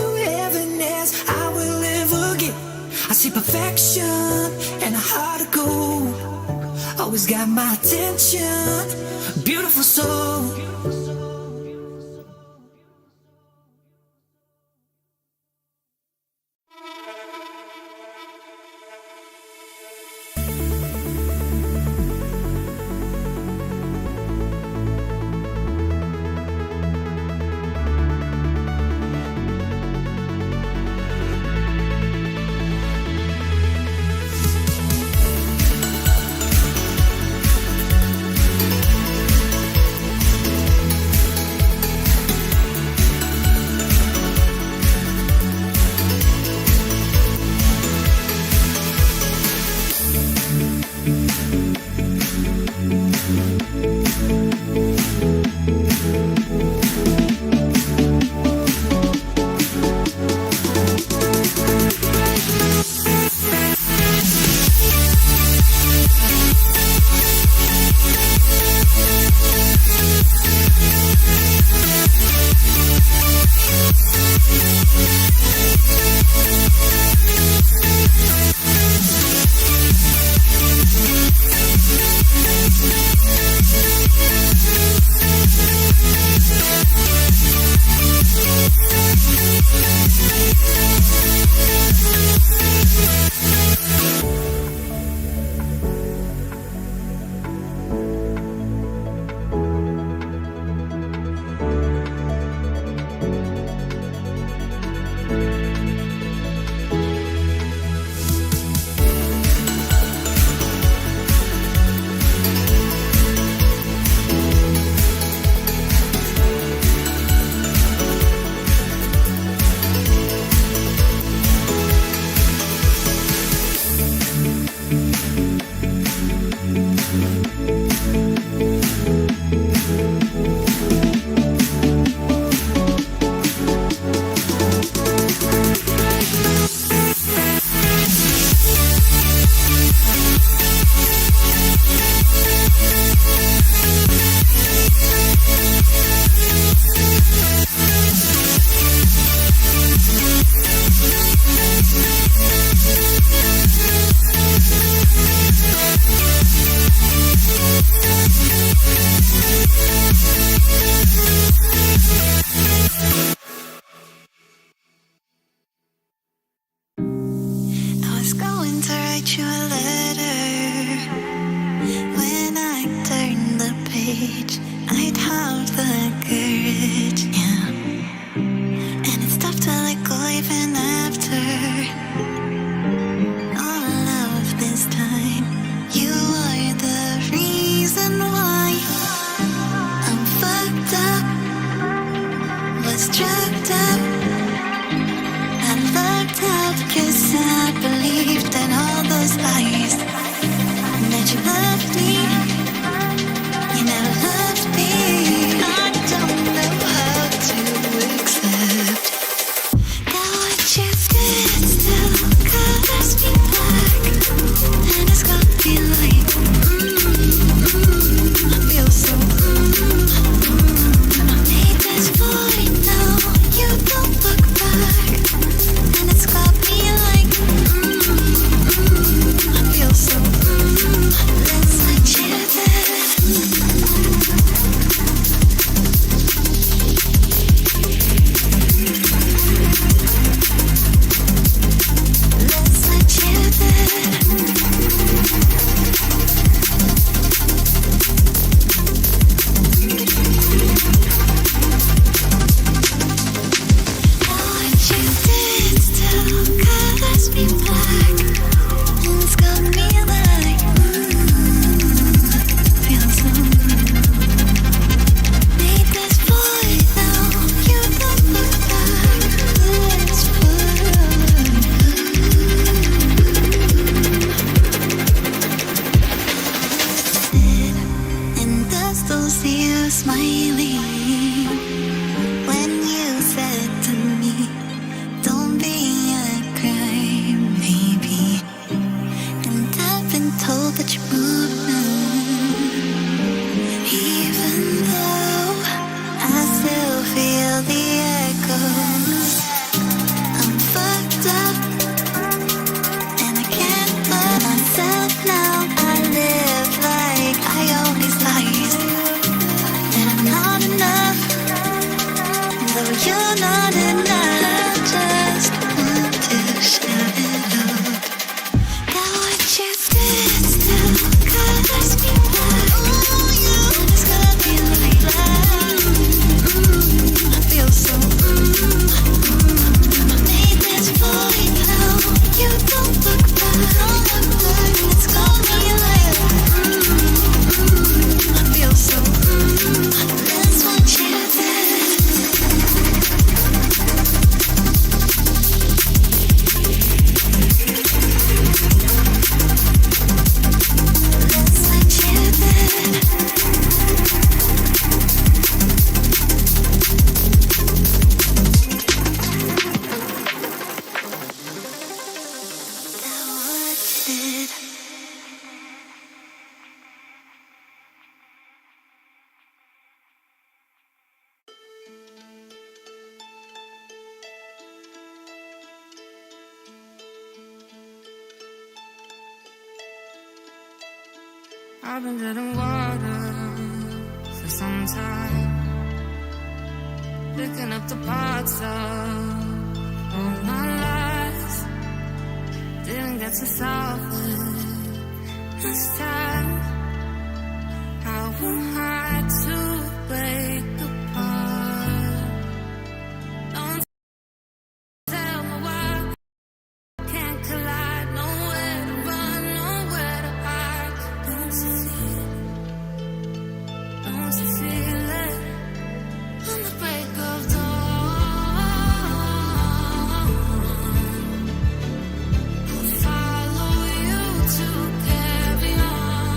to heaven as I will ever get. I see perfection and a heart of gold. Always got my attention, beautiful soul. Checked up, I looked up 'cause I believed in all those lies. I've been dead in water for some time, picking up the parts of all my lies. Didn't get to solve it this time. How am I to break apart? Don't tell me why can't collide. Nowhere to run, nowhere to hide. Don't you feel it? Don't you feel it? On the break of dawn, I'll follow you to carry on.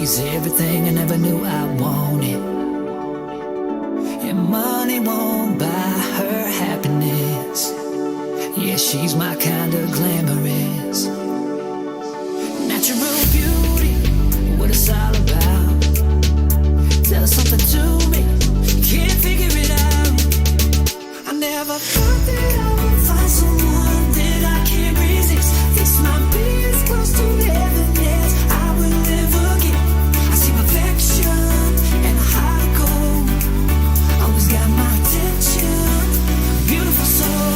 She's everything I never knew I wanted, and money won't buy her happiness. Yeah, she's my kind of glamorous. Natural beauty, what it's all about. Tell us something to me, can't figure it out. I never thought that I would find someone that I can't resist. This might be as close to heaven as I will ever get. I see perfection and a heart of gold, always got my attention, beautiful soul.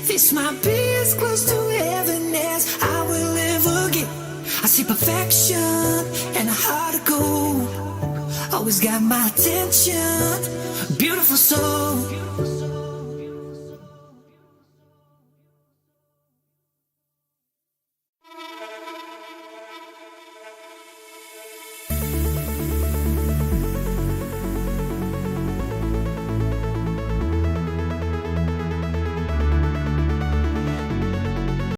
This might be as close to heaven as I will ever get. I see perfection and a heart of gold, always got my attention, beautiful soul.